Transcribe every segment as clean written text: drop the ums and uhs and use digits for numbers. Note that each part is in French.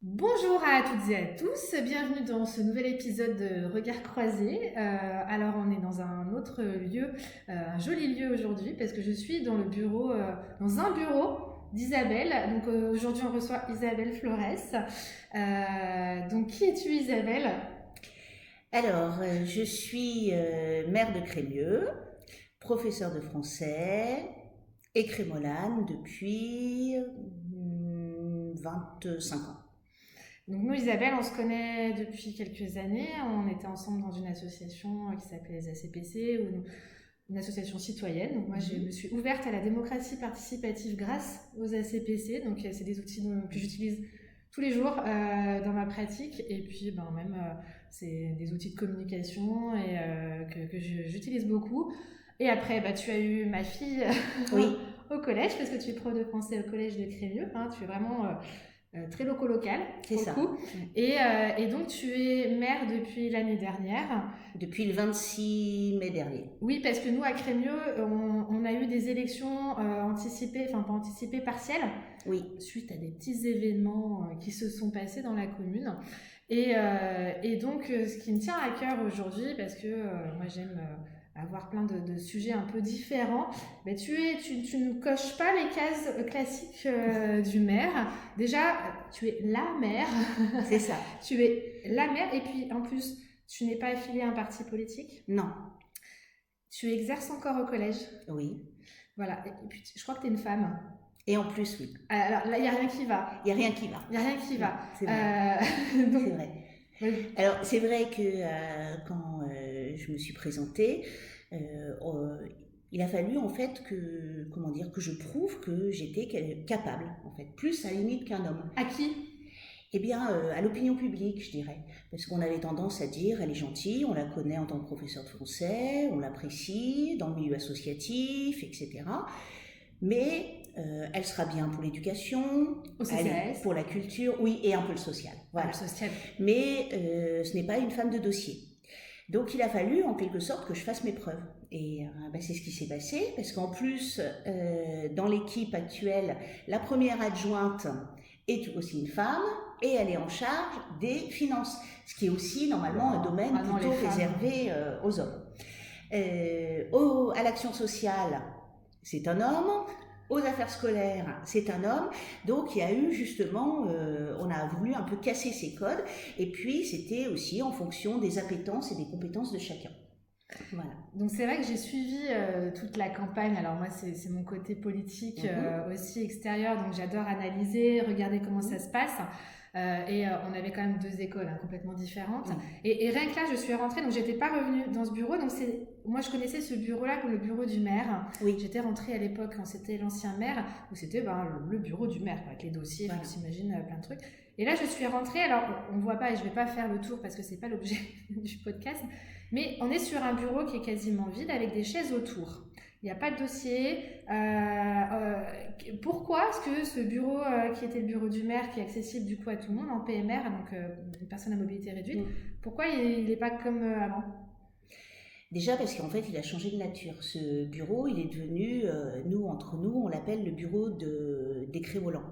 Bonjour à toutes et à tous, bienvenue dans ce nouvel épisode de Regards croisés. Alors on est dans un autre lieu, un joli lieu aujourd'hui parce que je suis dans le bureau, dans un bureau d'Isabelle. Donc aujourd'hui on reçoit Isabelle Flores. Donc qui es-tu Isabelle? Je suis mère de Crémieux, professeure de français et crémolane depuis 25 ans. Donc nous Isabelle on se connaît depuis quelques années, on était ensemble dans une association qui s'appelait les ACPC ou une association citoyenne. Donc moi, je me suis ouverte à la démocratie participative grâce aux ACPC. Donc c'est des outils que j'utilise tous les jours dans ma pratique. Et puis même, c'est des outils de communication et que j'utilise beaucoup. Et après, tu as eu ma fille Oui, au collège, parce que tu es prof de français au collège de Crémieux. Hein, tu es vraiment très local c'est pour le ça. coup. Et donc tu es mère depuis l'année dernière. Depuis le 26 mai dernier. Oui, parce que nous, à Crémieux, on a eu des élections anticipées, enfin pas anticipées, partielles, Oui, suite à des petits événements qui se sont passés dans la commune. Et donc, ce qui me tient à cœur aujourd'hui, parce que moi j'aime avoir plein de sujets un peu différents, ben, tu ne coches pas les cases classiques du maire. Déjà, tu es la mère. c'est ça. Tu es la mère, et puis en plus, tu n'es pas affiliée à un parti politique. Non, Tu exerces encore au collège. oui. Voilà. Et puis, je crois que tu es une femme. Et en plus, oui. Alors là, il n'y a rien qui va. Il n'y a rien qui va. Il n'y a rien qui Non, va. c'est vrai. Donc, C'est vrai. oui. Alors, c'est vrai que quand je me suis présentée, euh, euh, il a fallu en fait que, comment dire, que je prouve que j'étais capable, en fait, plus à la limite qu'un homme. À qui? Eh bien, à l'opinion publique, je dirais. Parce qu'on avait tendance à dire, elle est gentille, on la connaît en tant que professeur de français, on l'apprécie dans le milieu associatif, etc. Mais elle sera bien pour l'éducation, Au CCAS. pour la culture, oui, et un peu le social. Ah, le Voilà. social. Mais ce n'est pas une femme de dossier. Donc il a fallu en quelque sorte que je fasse mes preuves. Et c'est ce qui s'est passé, parce qu'en plus, dans l'équipe actuelle, la première adjointe est aussi une femme, et elle est en charge des finances, ce qui est aussi normalement un domaine Ah non, plutôt les femmes. réservé aux hommes. À l'action sociale, c'est un homme. Aux affaires scolaires, c'est un homme. Donc il y a eu justement, on a voulu un peu casser ces codes. Et puis c'était aussi en fonction des appétences et des compétences de chacun. Voilà. Donc c'est vrai que j'ai suivi toute la campagne. Alors moi c'est mon côté politique aussi extérieur, donc j'adore analyser, regarder comment ça se passe. On avait quand même deux écoles complètement différentes. Et rien que là je suis rentrée, donc j'étais pas revenue dans ce bureau. Donc moi je connaissais ce bureau-là comme le bureau du maire. Oui. J'étais rentrée à l'époque quand c'était l'ancien maire, où c'était le bureau du maire avec les dossiers, Voilà. on s'imagine plein de trucs. Et là je suis rentrée, alors on voit pas et je vais pas faire le tour parce que c'est pas l'objet du podcast. Mais on est sur un bureau qui est quasiment vide avec des chaises autour. Il n'y a pas de dossier. Pourquoi est-ce que ce bureau, qui était le bureau du maire, qui est accessible du coup à tout le monde en PMR, donc une personne à mobilité réduite, pourquoi il n'est pas comme avant? Déjà parce qu'en fait, il a changé de nature. Ce bureau, il est devenu, entre nous, on l'appelle le bureau des crémolans,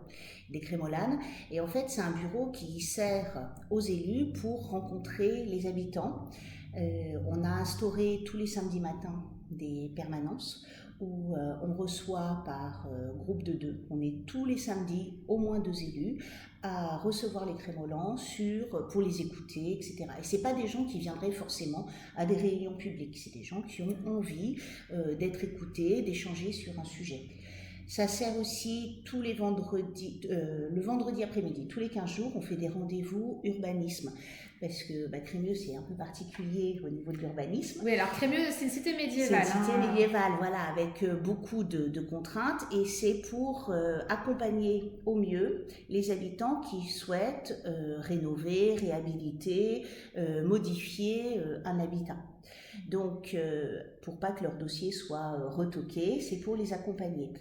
des crémolanes. Et en fait, c'est un bureau qui sert aux élus pour rencontrer les habitants. On a instauré tous les samedis matins des permanences où on reçoit par groupe de deux. On est tous les samedis au moins deux élus à recevoir les crémolans pour les écouter, etc. Et ce n'est pas des gens qui viendraient forcément à des réunions publiques, c'est des gens qui ont envie d'être écoutés, d'échanger sur un sujet. Ça sert aussi tous les vendredis, le vendredi après-midi, tous les 15 jours, on fait des rendez-vous urbanisme. Parce que Crémieux, c'est un peu particulier au niveau de l'urbanisme. Oui, alors Crémieux, c'est une cité médiévale. C'est une cité médiévale, voilà, avec beaucoup de contraintes. Et c'est pour accompagner au mieux les habitants qui souhaitent rénover, réhabiliter, modifier un habitat. Donc, pour pas que leur dossier soit retoqué, c'est pour les accompagner.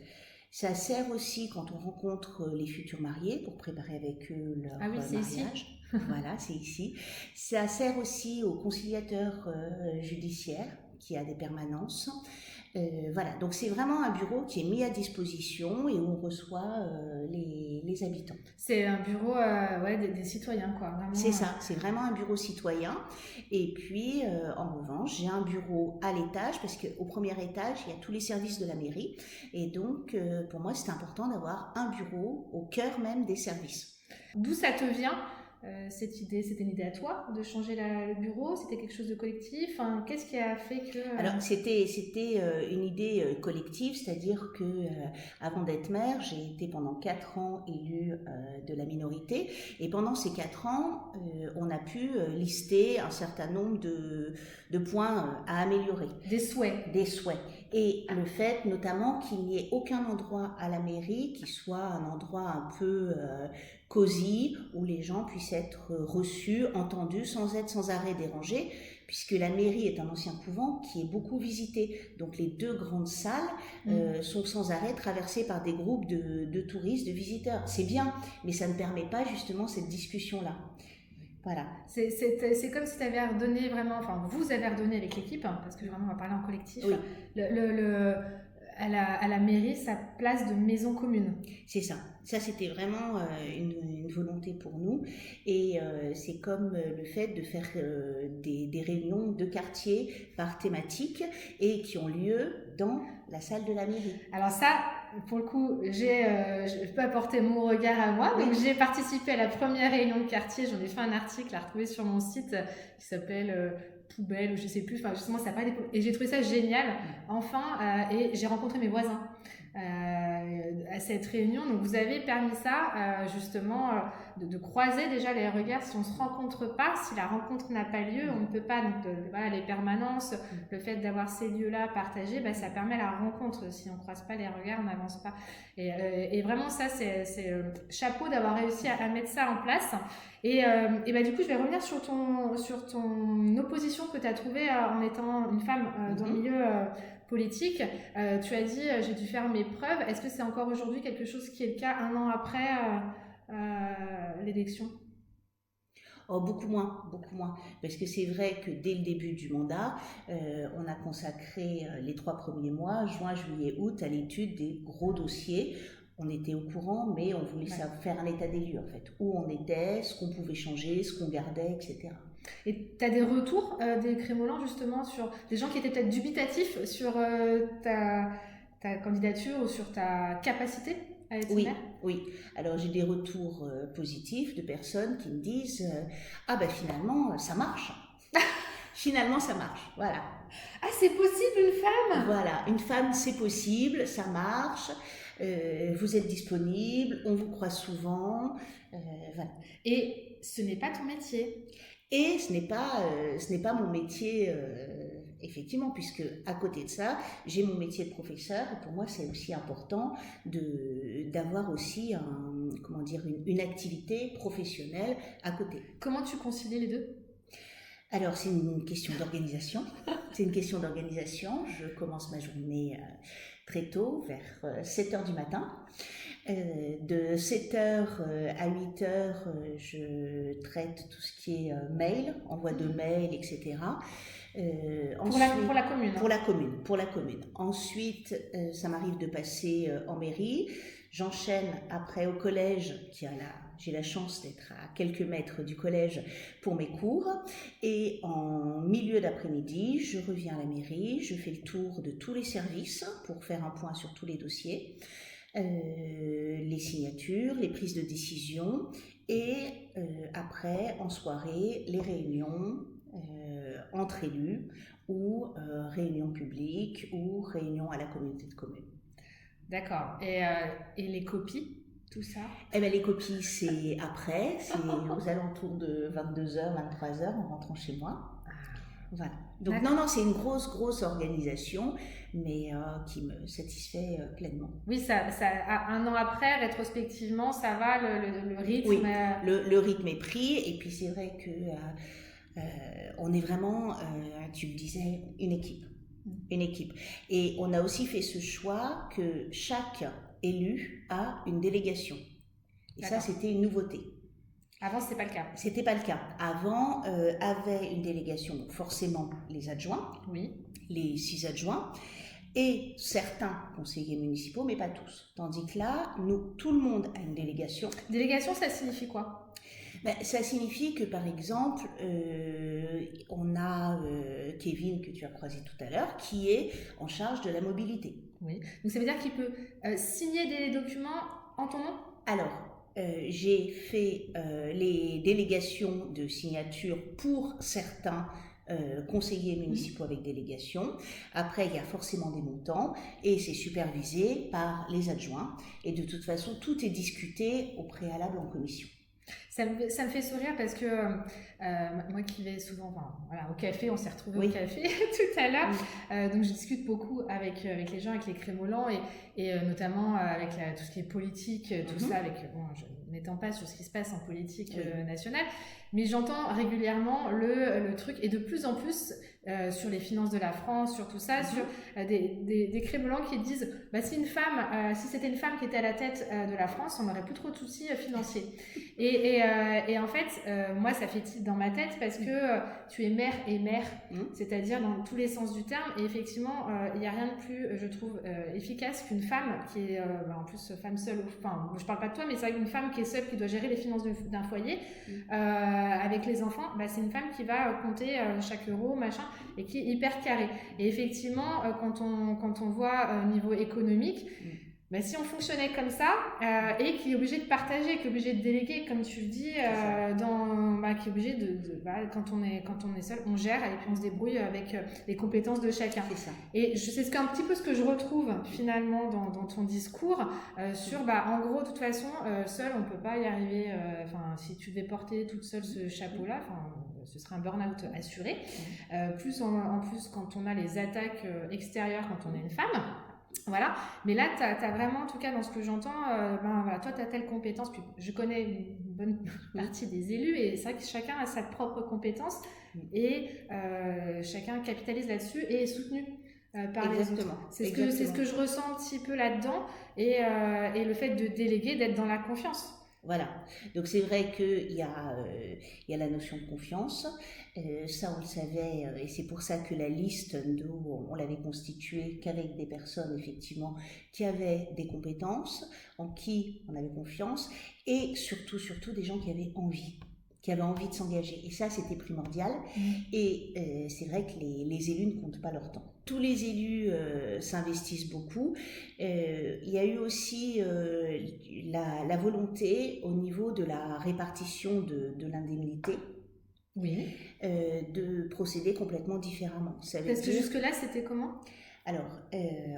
Ça sert aussi quand on rencontre les futurs mariés pour préparer avec eux leur mariage. Voilà, c'est ici. Ça sert aussi aux conciliateurs judiciaires qui a des permanences. Voilà, donc c'est vraiment un bureau qui est mis à disposition et où on reçoit les habitants. C'est un bureau des citoyens, quoi. Vraiment, c'est ça, c'est vraiment un bureau citoyen. Et puis, en revanche, j'ai un bureau à l'étage, parce qu'au premier étage, il y a tous les services de la mairie. Et donc, pour moi, c'est important d'avoir un bureau au cœur même des services. D'où ça te vient cette idée? C'était une idée à toi de changer le bureau? C'était quelque chose de collectif? Enfin, qu'est-ce qui a fait que... Alors, c'était une idée collective, c'est-à-dire que avant d'être maire, j'ai été pendant 4 ans élue de la minorité. Et pendant ces 4 ans, on a pu lister un certain nombre de points à améliorer. Des souhaits. Des souhaits. Et le fait notamment qu'il n'y ait aucun endroit à la mairie qui soit un endroit un peu cosy, où les gens puissent être reçus, entendus, sans être sans arrêt dérangés, puisque la mairie est un ancien couvent qui est beaucoup visité. Donc les 2 grandes salles sont sans arrêt traversées par des groupes de touristes, de visiteurs. C'est bien, mais ça ne permet pas justement cette discussion-là. Voilà. C'est comme si tu avais redonné vraiment, enfin vous avez redonné avec l'équipe, hein, parce que vraiment on va parler en collectif, oui. À la mairie sa place de maison commune. C'est ça. Ça, c'était vraiment une volonté pour nous. Et c'est comme le fait de faire des réunions de quartier par thématique et qui ont lieu dans la salle de la mairie. Alors ça, pour le coup, je peux apporter mon regard à moi. Donc j'ai participé à la première réunion de quartier. J'en ai fait un article à retrouver sur mon site qui s'appelle... poubelle ou je sais plus, enfin justement ça parlait et j'ai trouvé ça génial enfin et j'ai rencontré mes voisins à cette réunion. Donc vous avez permis ça justement de croiser déjà les regards. Si on se rencontre pas, si la rencontre n'a pas lieu, on ne peut pas. Donc voilà, les permanences, le fait d'avoir ces lieux-là partagés, ça permet la rencontre. Si on croise pas les regards, on n'avance pas. Et vraiment ça c'est chapeau d'avoir réussi à mettre ça en place. Et du coup, je vais revenir sur ton opposition que tu as trouvée en étant une femme dans le milieu politique. Tu as dit, j'ai dû faire mes preuves. Est-ce que c'est encore aujourd'hui quelque chose qui est le cas 1 an après l'élection ? Oh, beaucoup moins. Parce que c'est vrai que dès le début du mandat, on a consacré les 3 premiers mois, juin, juillet, août, à l'étude des gros dossiers. On était au courant, mais on voulait faire un état des lieux, en fait. Où on était, ce qu'on pouvait changer, ce qu'on gardait, etc. Et tu as des retours des Crémolans, justement, sur des gens qui étaient peut-être dubitatifs sur ta candidature ou sur ta capacité à être maire ? Oui. Alors, j'ai des retours positifs de personnes qui me disent finalement, ça marche. Finalement, ça marche. Voilà. Ah, c'est possible, une femme ? Voilà, une femme, c'est possible, ça marche. Vous êtes disponible, on vous croit souvent. Voilà. Et ce n'est pas ton métier. Et ce n'est pas mon métier, effectivement, puisque à côté de ça, j'ai mon métier de professeur. Et pour moi, c'est aussi important d'avoir aussi une activité professionnelle à côté. Comment tu concilies les deux ? Alors, c'est une question d'organisation. Je commence ma journée très tôt, vers 7h du matin. De 7h à 8h, je traite tout ce qui est mail, envoi de mail, etc. Pour la commune. Pour la commune. Ensuite, ça m'arrive de passer en mairie. J'enchaîne après au collège, j'ai la chance d'être à quelques mètres du collège pour mes cours. Et en milieu d'après-midi, je reviens à la mairie, je fais le tour de tous les services pour faire un point sur tous les dossiers, les signatures, les prises de décision et après, en soirée, les réunions entre élus ou réunions publiques ou réunions à la communauté de communes. D'accord. Et les copies, tout ça ? Les copies, c'est après, c'est aux alentours de 22h, 23h en rentrant chez moi. Voilà. Donc non, c'est une grosse organisation, mais qui me satisfait pleinement. Oui, ça, 1 an après, rétrospectivement, ça va, le rythme. Oui, le rythme est pris, et puis c'est vrai que on est vraiment, tu le disais, une équipe. Et on a aussi fait ce choix que chaque élu a une délégation. Et ça, c'était une nouveauté. Avant, c'était pas le cas. C'était pas le cas. Avant, avait une délégation, forcément les adjoints, les 6 adjoints, et certains conseillers municipaux, mais pas tous. Tandis que là, nous, tout le monde a une délégation. Délégation, ça signifie quoi? Ça signifie que, par exemple, on a Kevin, que tu as croisé tout à l'heure, qui est en charge de la mobilité. Oui. Donc ça veut dire qu'il peut signer des documents en ton nom? Alors, j'ai fait les délégations de signature pour certains conseillers municipaux avec délégation. Après, il y a forcément des montants et c'est supervisé par les adjoints. Et de toute façon, tout est discuté au préalable en commission. Ça me fait sourire parce que moi qui vais souvent au café, on s'est retrouvés au café tout à l'heure, donc je discute beaucoup avec les gens, avec les crémolans et notamment avec tout ce qui est politique, tout ça, je n'étends pas sur ce qui se passe en politique nationale, mais j'entends régulièrement le truc et de plus en plus sur les finances de la France, sur tout ça, sur des crémolans qui disent si c'était une femme qui était à la tête de la France, on n'aurait plus trop de soucis financiers. Et en fait, moi, ça fait tilt dans ma tête parce que tu es mère et mère, c'est-à-dire dans tous les sens du terme. Et effectivement, il n'y a rien de plus, je trouve, efficace qu'une femme qui est, en plus, femme seule. Enfin, je parle pas de toi, mais c'est vrai qu'une femme qui est seule, qui doit gérer les finances d'un foyer avec les enfants, c'est une femme qui va compter chaque euro, machin, et qui est hyper carrée. Et effectivement, quand on voit au niveau économique, si on fonctionnait comme ça et qui est obligé de partager, qui est obligé de déléguer, comme tu le dis, qui est obligé quand on est seul, on gère et puis on se débrouille avec les compétences de chacun. C'est ça. Et c'est un petit peu ce que je retrouve finalement dans ton discours sur, en gros, de toute façon, seul on peut pas y arriver. Si tu devais porter toute seule ce chapeau-là, ce serait un burn-out assuré. Plus en plus quand on a les attaques extérieures, quand on est une femme. Voilà, mais là, tu as vraiment, en tout cas, dans ce que j'entends, toi, tu as telle compétence. Puis je connais une bonne partie des élus et c'est vrai que chacun a sa propre compétence et chacun capitalise là-dessus et est soutenu par les autres. C'est ce que je ressens un petit peu là-dedans et le fait de déléguer, d'être dans la confiance. Voilà, donc c'est vrai qu'il y a la notion de confiance, ça on le savait, et c'est pour ça que la liste, nous, on l'avait constituée qu'avec des personnes effectivement qui avaient des compétences, en qui on avait confiance, et surtout des gens qui avaient envie de s'engager. Et ça, c'était primordial. Et c'est vrai que les élus ne comptent pas leur temps. Tous les élus s'investissent beaucoup. Il y a eu aussi la volonté au niveau de la répartition de l'indemnité. De procéder complètement différemment. Parce que jusque-là, c'était comment ? Alors,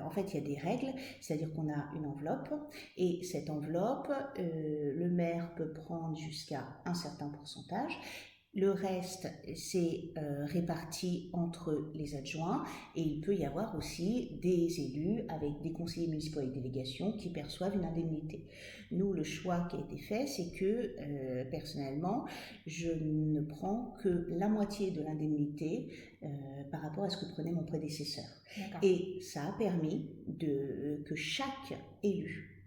en fait, il y a des règles, c'est-à-dire qu'on a une enveloppe, et cette enveloppe, le maire peut prendre jusqu'à un certain pourcentage. Le reste, c'est réparti entre les adjoints, et il peut y avoir aussi des élus avec des conseillers municipaux et délégations qui perçoivent une indemnité. Nous, le choix qui a été fait, c'est que, personnellement, je ne prends que la moitié de l'indemnité par rapport à ce que prenait mon prédécesseur. D'accord. Et ça a permis que chaque élu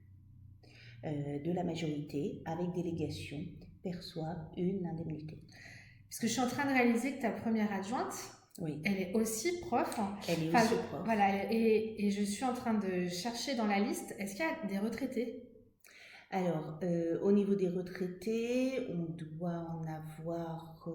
de la majorité, avec délégation, perçoive une indemnité. Parce que je suis en train de réaliser que ta première adjointe, elle est aussi prof. Elle est aussi prof. Voilà, et je suis en train de chercher dans la liste, est-ce qu'il y a des retraités ? Alors, au niveau des retraités, on doit en avoir...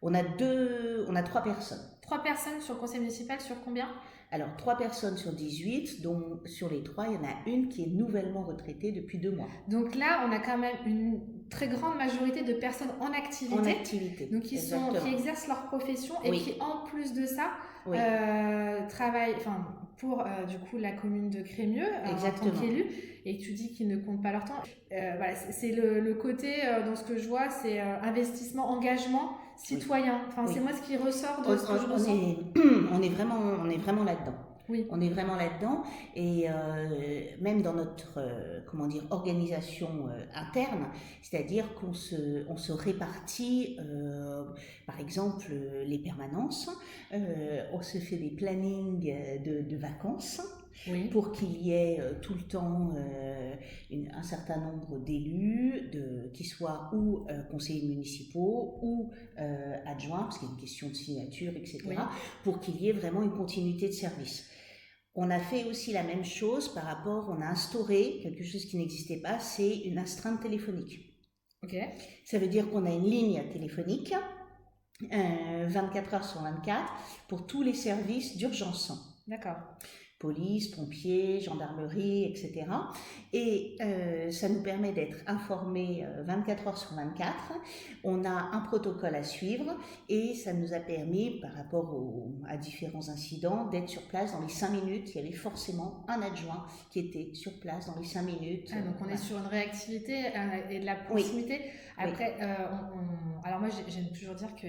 on a 3 personnes. 3 personnes sur le conseil municipal, sur combien ? Alors, 3 personnes sur 18, dont sur les 3, il y en a une qui est nouvellement retraitée depuis 2 mois. Donc là, on a quand même une très grande majorité de personnes en activité. En activité, donc qui exercent leur profession et qui, en plus de ça, travaillent pour du coup la commune de Crémieux en tant qu'élu, et tu dis qu'ils ne comptent pas leur temps. Voilà, c'est le côté, dans ce que je vois, c'est investissement, engagement citoyen. C'est moi ce qui ressort de ce que je ressens. On est vraiment là-dedans. Oui. On est vraiment là-dedans, et même dans notre organisation interne, c'est-à-dire qu'on se répartit, par exemple, les permanences, on se fait des plannings de vacances. Pour qu'il y ait tout le temps un certain nombre d'élus, de qui soient ou conseillers municipaux ou adjoints, parce qu'il y a une question de signature, etc., Oui. pour qu'il y ait vraiment une continuité de service. On a fait aussi la même chose par rapport, on a instauré quelque chose qui n'existait pas, c'est une astreinte téléphonique. Ok. Ça veut dire qu'on a une ligne téléphonique 24 heures sur 24 pour tous les services d'urgence. D'accord. Police, pompiers, gendarmerie, etc. Et ça nous permet d'être informés 24 heures sur 24. On a un protocole à suivre et ça nous a permis, par rapport à différents incidents, d'être sur place dans les 5 minutes. Il y avait forcément un adjoint qui était sur place dans les 5 minutes. Donc on est sur une réactivité et de la proximité. Oui. Après, alors moi j'aime toujours dire que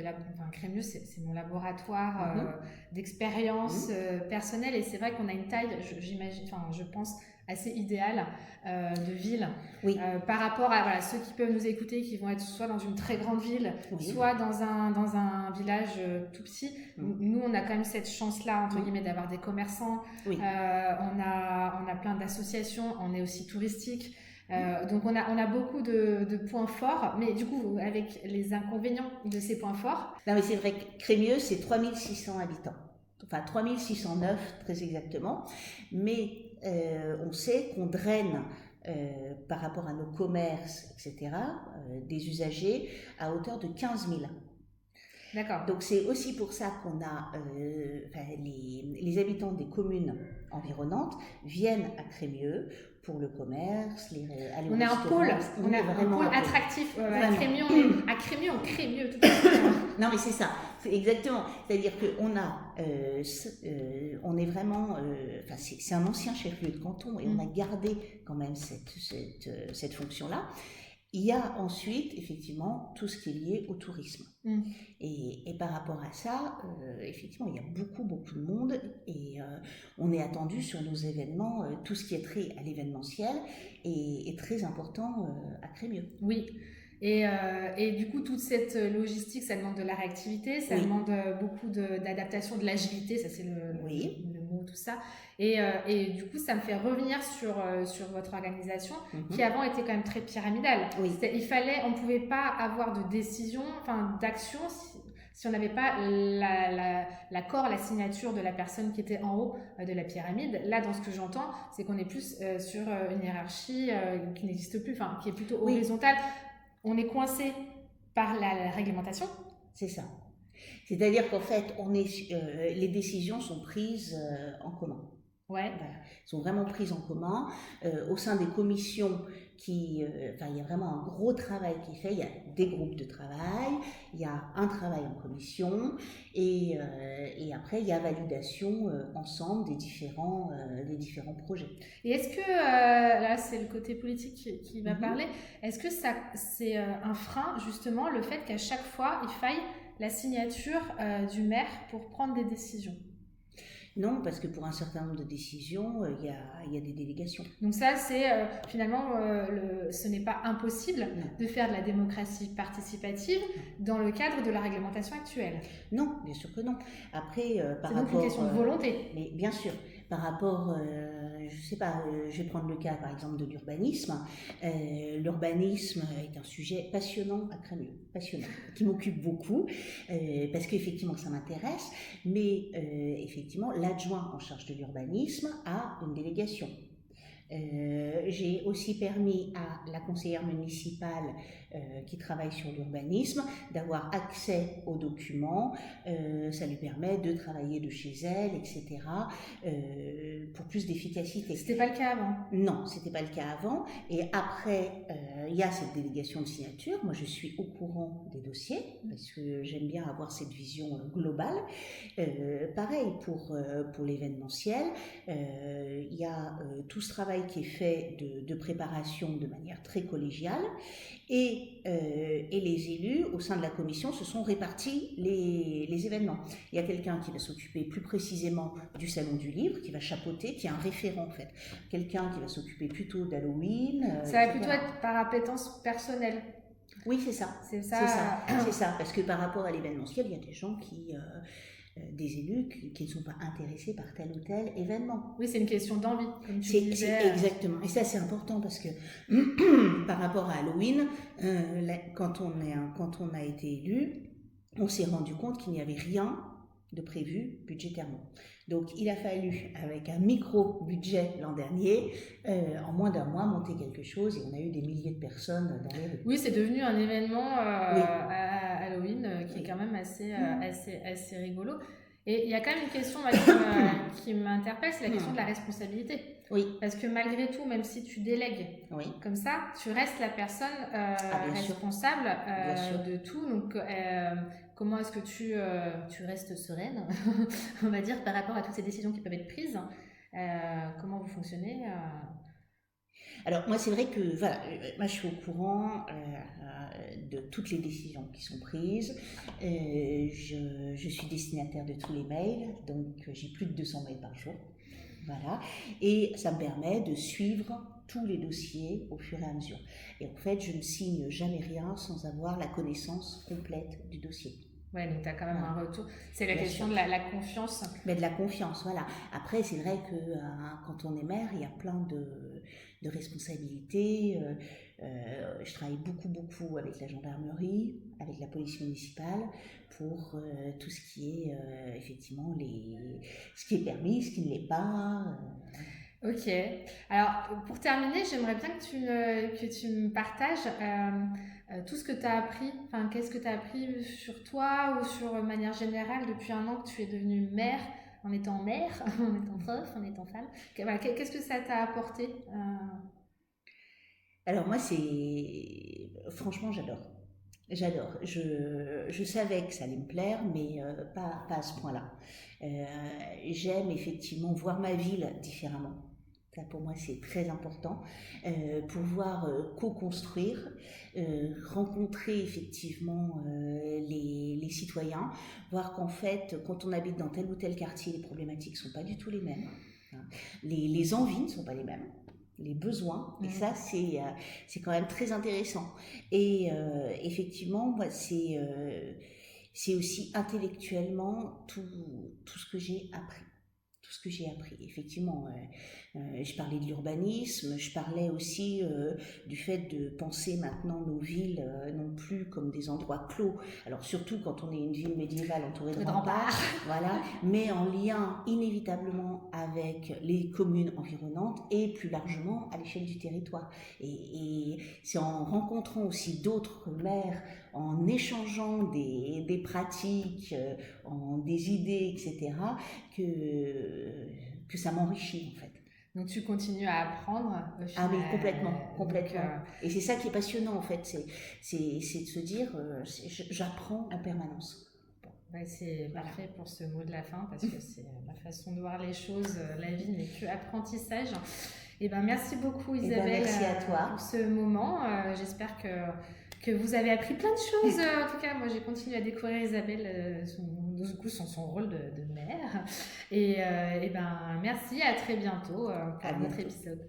Crémieux c'est mon laboratoire d'expérience personnelle, et c'est vrai qu'on a une taille, je pense, assez idéale de ville par rapport à ceux qui peuvent nous écouter, qui vont être soit dans une très grande ville, soit dans un village tout petit. Nous on a quand même cette chance-là, entre guillemets, d'avoir des commerçants, on a plein d'associations, on est aussi touristique. Donc on a beaucoup de points forts, mais du coup avec les inconvénients de ces points forts. Non mais c'est vrai que Crémieux c'est 3600 habitants, enfin 3609 très exactement, mais on sait qu'on draine par rapport à nos commerces, etc., des usagers à hauteur de 15 000. D'accord. Donc c'est aussi pour ça qu'on a les habitants des communes environnantes viennent à Crémieux pour le commerce, aller au restaurant. On a un pôle attractif. À Crémieux, on crée mieux. Non mais c'est ça, c'est exactement. C'est-à-dire qu'on a, on est vraiment, c'est un ancien chef-lieu de canton et on a gardé quand même cette fonction-là. Il y a ensuite, effectivement, tout ce qui est lié au tourisme. Et par rapport à ça, effectivement, il y a beaucoup de monde et on est attendu sur nos événements, tout ce qui est trait à l'événementiel est très important à Crémieux. Oui. Et du coup, toute cette logistique, ça demande de la réactivité, ça demande beaucoup d'adaptation, de l'agilité, ça c'est le mot, tout ça. Et du coup, ça me fait revenir sur votre organisation qui avant était quand même très pyramidale. Il fallait, on ne pouvait pas avoir de décision, d'action si on n'avait pas l'accord, la signature de la personne qui était en haut de la pyramide. Là, dans ce que j'entends, c'est qu'on est plus sur une hiérarchie qui n'existe plus, qui est plutôt horizontale. On est coincé par la réglementation. C'est ça. C'est-à-dire qu'en fait, les décisions sont prises en commun. Ouais. Voilà. Sont vraiment prises en commun. Au sein des commissions, il y a vraiment un gros travail qui est fait. Il y a des groupes de travail, il y a un travail en commission, et après il y a validation ensemble des différents projets. Et est-ce que, là c'est le côté politique qui va parler, est-ce que c'est un frein justement, le fait qu'à chaque fois il faille la signature du maire pour prendre des décisions? Non, parce que pour un certain nombre de décisions, il y a des délégations. Donc ça, c'est finalement, ce n'est pas impossible de faire de la démocratie participative dans le cadre de la réglementation actuelle. Non, bien sûr que non. Après, c'est donc une question de volonté. Mais bien sûr, par rapport, je sais pas, je vais prendre le cas par exemple de l'urbanisme. L'urbanisme est un sujet passionnant à Crémieux, passionnant, qui m'occupe beaucoup, parce qu'effectivement ça m'intéresse, mais effectivement l'adjoint en charge de l'urbanisme a une délégation. J'ai aussi permis à la conseillère municipale qui travaille sur l'urbanisme d'avoir accès aux documents. Ça lui permet de travailler de chez elle, etc. Pour plus d'efficacité. C'était pas le cas avant? Non, c'était pas le cas avant. Et après, il y a cette délégation de signature. Moi, je suis au courant des dossiers parce que j'aime bien avoir cette vision globale. Pareil pour l'événementiel. Il y a tout ce travail qui est fait de préparation de manière très collégiale et les élus au sein de la commission se sont répartis les événements. Il y a quelqu'un qui va s'occuper plus précisément du salon du livre, qui va chapeauter, qui est un référent en fait. Quelqu'un qui va s'occuper plutôt d'Halloween. Ça va plutôt être par appétence personnelle. Oui, c'est ça. C'est ça, parce que par rapport à l'événementiel, il y a des gens qui des élus qui ne sont pas intéressés par tel ou tel événement. Oui, c'est une question d'envie, comme tu disais. C'est exactement. Et ça, c'est important parce que par rapport à Halloween, quand on a été élu, on s'est rendu compte qu'il n'y avait rien de prévu budgétairement. Donc, il a fallu, avec un micro-budget l'an dernier, en moins d'un mois, monter quelque chose et on a eu des milliers de personnes dans les rues. Oui, c'est devenu un événement à Halloween qui est quand même assez rigolo. Et il y a quand même une question qui m'interpelle, c'est la question de la responsabilité. Oui. Parce que malgré tout, même si tu délègues comme ça, tu restes la personne responsable de tout. Donc, comment est-ce que tu restes sereine, on va dire, par rapport à toutes ces décisions qui peuvent être prises? Comment vous fonctionnez Alors moi c'est vrai que voilà, moi je suis au courant de toutes les décisions qui sont prises. Je suis destinataire de tous les mails, donc j'ai plus de 200 mails par jour. Voilà, et ça me permet de suivre tous les dossiers au fur et à mesure. Et en fait, je ne signe jamais rien sans avoir la connaissance complète du dossier. Ouais, donc tu as quand même un retour. C'est la question de la confiance. Mais de la confiance, voilà. Après, c'est vrai que quand on est maire, il y a plein de responsabilités. Je travaille beaucoup avec la gendarmerie, avec la police municipale, pour tout ce qui est effectivement ce qui est permis, ce qui ne l'est pas. Ok. Alors, pour terminer, j'aimerais bien que tu me partages tout ce que tu as appris. Enfin, qu'est-ce que tu as appris sur toi ou sur manière générale depuis un an que tu es devenue mère, en étant mère, en étant prof, en étant femme. Voilà, qu'est-ce que ça t'a apporté Alors moi, franchement, j'adore. J'adore. Je savais que ça allait me plaire, mais pas à ce point-là. J'aime effectivement voir ma ville différemment. Ça, pour moi, c'est très important. Pouvoir co-construire, rencontrer effectivement les citoyens, voir qu'en fait, quand on habite dans tel ou tel quartier, les problématiques ne sont pas du tout les mêmes. Les envies ne sont pas les mêmes. Les besoins, et ça c'est quand même très intéressant. Et effectivement, moi, c'est aussi intellectuellement tout ce que j'ai appris. Tout ce que j'ai appris, effectivement. Je parlais de l'urbanisme, je parlais aussi du fait de penser maintenant nos villes non plus comme des endroits clos. Alors surtout quand on est une ville médiévale entourée de remparts, voilà, mais en lien inévitablement avec les communes environnantes et plus largement à l'échelle du territoire. Et c'est en rencontrant aussi d'autres maires, en échangeant des pratiques, des idées, etc., que ça m'enrichit en fait. Donc tu continues à apprendre au final. Ah oui, complètement. Et c'est ça qui est passionnant en fait, c'est de se dire, j'apprends en permanence. Bon, c'est parfait pour ce mot de la fin parce que c'est ma façon de voir les choses. La vie n'est que apprentissage. Et merci beaucoup Isabelle merci à toi. pour ce moment. J'espère que vous avez appris plein de choses. En tout cas, moi, j'ai continué à découvrir Isabelle, son rôle de mère. Et merci, à très bientôt pour notre épisode.